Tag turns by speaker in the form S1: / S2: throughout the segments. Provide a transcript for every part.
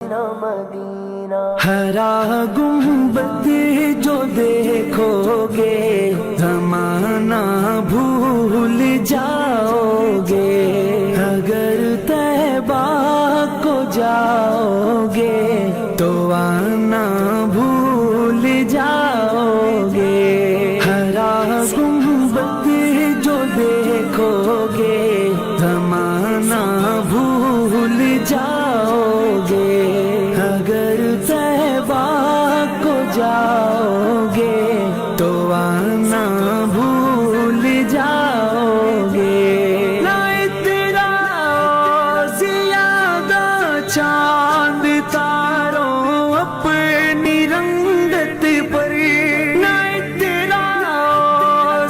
S1: مدینہ
S2: ہرا گنبد جو دیکھو گے زمانہ بھول جاؤ گے، اگر طیبہ کو جاؤ گے تو آنا بھول جاؤ گے۔ ہرا گنبد جو دیکھو گے زمانہ بھول جاؤ گے، اگر طیبہ کو جاؤ گے تو آنا بھول جاؤ گے۔ نہ تیرا زیادہ چاند تاروں اپنی رنگت پر، نہ تیرا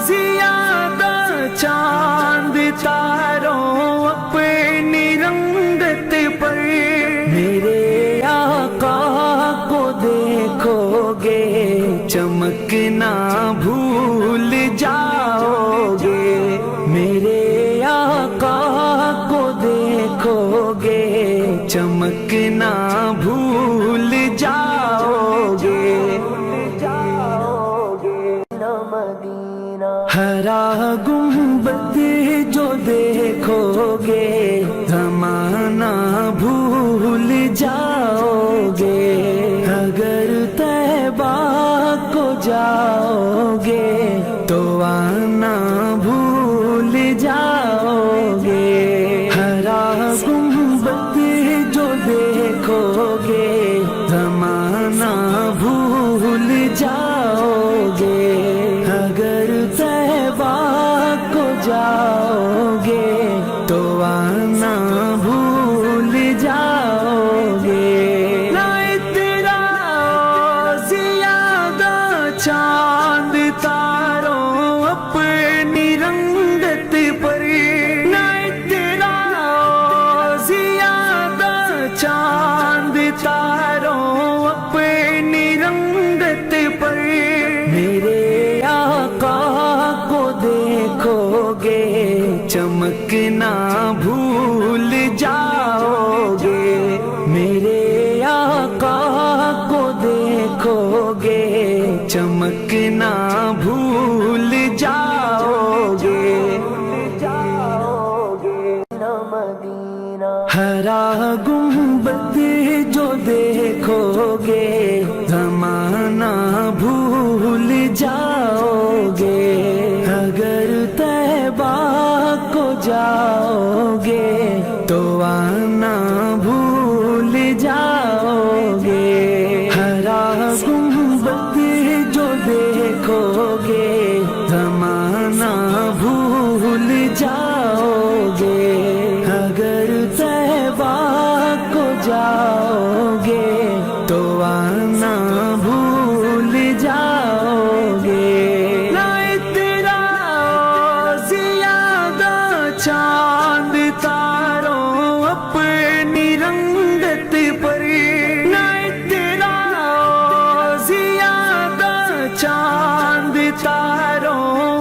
S2: زیادہ چاند تاروں اپنی رنگت پر، میرے آقا کو دیکھو گے چمکنا بھول جاؤ گے، میرے آقا کو دیکھو گے چمکنا بھول جاؤ گے۔
S1: مدینہ
S2: ہرا گنبد جو دیکھو گے زمانہ بھول جاؤ گے، اگر طیبہ کو جاؤ گے تو آنا بھول جاؤ گے۔ ہرا گنبد جو دیکھو گے زمانہ بھول جاؤ گے، اگر طیبہ کو جاؤ گے تو آنا بھول جاؤ گے۔ نہ تیرا زیادہ چاند تاروں اپنی رنگت پر، نہ تیرا زیادہ چاند تاروں اپنی رنگت پر، میرے آقا کو دیکھو گے چمکنا بھول جاؤ گے، میرے آقا کو دیکھو گے چمکنا بھول جاؤ گے۔
S1: مدینہ
S2: ہرا گنبد جو دیکھو گے زمانہ بھول جاؤ گے، اگر طیبہ کو جاؤ گے تو آنا بھول جاؤ گے۔ ہرا گنبد جو دیکھو گے زمانہ بھول جاؤ گے، اگر طیبہ کو جاؤ گے تو آنا بھول جاؤ گے۔ نہ تیرا زیادہ چاند تاروں اپنی رنگت پر، نہ تیرا زیادہ چاند تاروں